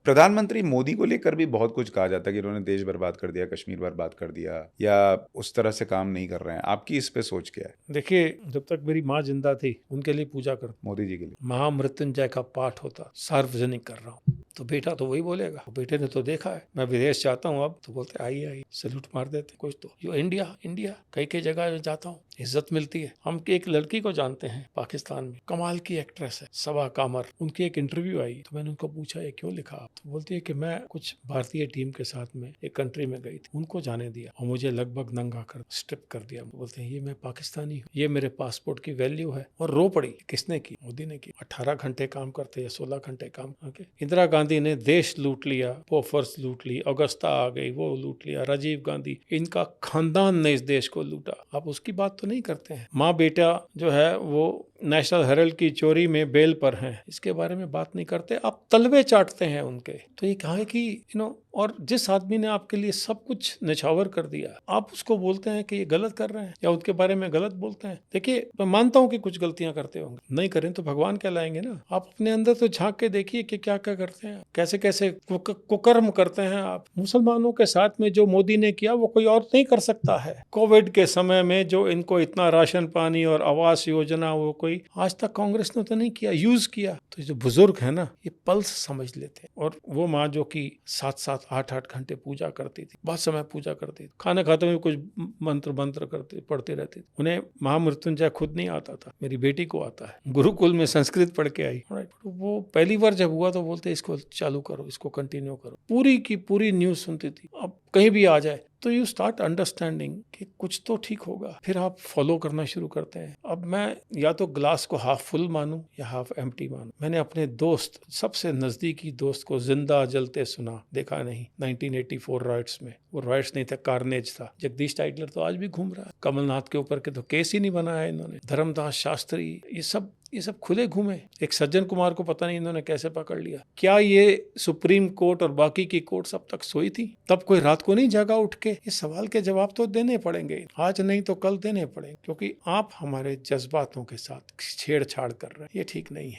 प्रधानमंत्री मोदी को लेकर भी बहुत कुछ कहा जाता है कि उन्होंने देश बर्बाद कर दिया, कश्मीर बर्बाद कर दिया, या उस तरह से काम नहीं कर रहे हैं। आपकी इस पे सोच क्या है? देखिए, जब तक मेरी माँ जिंदा थी उनके लिए पूजा कर, मोदी जी के लिए महामृत्युंजय का पाठ होता, सार्वजनिक कर रहा हूँ, तो बेटा तो वही बोलेगा। बेटे ने तो देखा है, मैं विदेश जाता हूँ अब तो बोलते आइए आइए, सैल्यूट मार देते कुछ तो। यो इंडिया इंडिया, कई कई जगह जाता हूँ, इज्जत मिलती है। हम एक लड़की को जानते हैं पाकिस्तान में, कमाल की एक्ट्रेस है, सबा कामर। उनकी एक इंटरव्यू आई तो मैंने उनको पूछा ये क्यों लिखा आप? तो बोलती है कि मैं कुछ भारतीय टीम के साथ में एक कंट्री में गई थी, उनको जाने दिया और मुझे लगभग नंगा कर स्ट्रिप कर दिया। बोलते हैं ये मैं पाकिस्तानी हूँ, ये मेरे पासपोर्ट की वैल्यू है। और रो पड़ी। किसने की? मोदी ने की। 18 घंटे काम करते या 16 घंटे काम करके। इंदिरा गांधी ने देश लूट लिया, बोफोर्स लूट ली, अगस्ता आ गई वो लूट लिया, राजीव गांधी, इनका खानदान ने इस देश को लूटा। आप उसकी बात तो नहीं करते हैं। माँ बेटा जो है वो नेशनल हेरल्ड की चोरी में बेल पर हैं, इसके बारे में बात नहीं करते। आप तलवे चाटते हैं उनके। तो ये कहा है कि और जिस आदमी ने आपके लिए सब कुछ निछावर कर दिया, आप उसको बोलते हैं कि ये गलत कर रहे हैं या उनके बारे में गलत बोलते हैं। देखिए, मैं मानता हूं कि कुछ गलतियां करते होंगे, नहीं करें तो भगवान कहलाएंगे ना। आप अपने अंदर तो झांक के देखिए कि क्या क्या करते हैं, कैसे कैसे कुकर्म करते हैं आप। मुसलमानों के साथ में जो मोदी ने किया वो कोई और नहीं कर सकता है। कोविड के समय में जो इनको इतना राशन पानी और आवास योजना, वो कोई आज तक कांग्रेस ने तो नहीं किया, यूज किया। तो जो बुजुर्ग है ना, ये पल्स समझ लेते हैं। और वो माँ जो कि 7-7 8-8 घंटे पूजा करती थी, बहुत समय पूजा करती थी, खाना खाते हुए कुछ मंत्र करते पढ़ती रहती थी। उन्हें महामृत्युंजय खुद नहीं आता था, मेरी बेटी को आता है, गुरुकुल में संस्कृत पढ़ के आई। वो पहली बार जब हुआ तो बोलते इसको चालू करो, इसको कंटिन्यू करो। पूरी की पूरी न्यूज सुनती थी। अब कहीं भी आ जाए तो यू स्टार्ट अंडरस्टैंडिंग कि कुछ तो ठीक होगा, फिर आप फॉलो करना शुरू करते हैं। अब मैं या तो ग्लास को हाफ फुल मानूं या हाफ एम्प्टी मानूं। मैंने अपने दोस्त, सबसे नजदीकी दोस्त को जिंदा जलते सुना, देखा नहीं। 1984 राइट्स में, वो राइट्स नहीं था, कार्नेज था। जगदीश टाइटलर तो आज भी घूम रहा है। कमलनाथ के ऊपर के तो केस ही नहीं बनाया इन्होंने। धर्मदास शास्त्री, ये सब खुले घूमे। एक सज्जन कुमार को पता नहीं इन्होंने कैसे पकड़ लिया। क्या ये सुप्रीम कोर्ट और बाकी की कोर्ट अब तक सोई थी? तब कोई रात को नहीं जागा उठ के? इस सवाल के जवाब तो देने पड़ेंगे, आज नहीं तो कल देने पड़ेंगे, क्योंकि आप हमारे जज्बातों के साथ छेड़छाड़ कर रहे हैं। ये ठीक नहीं है।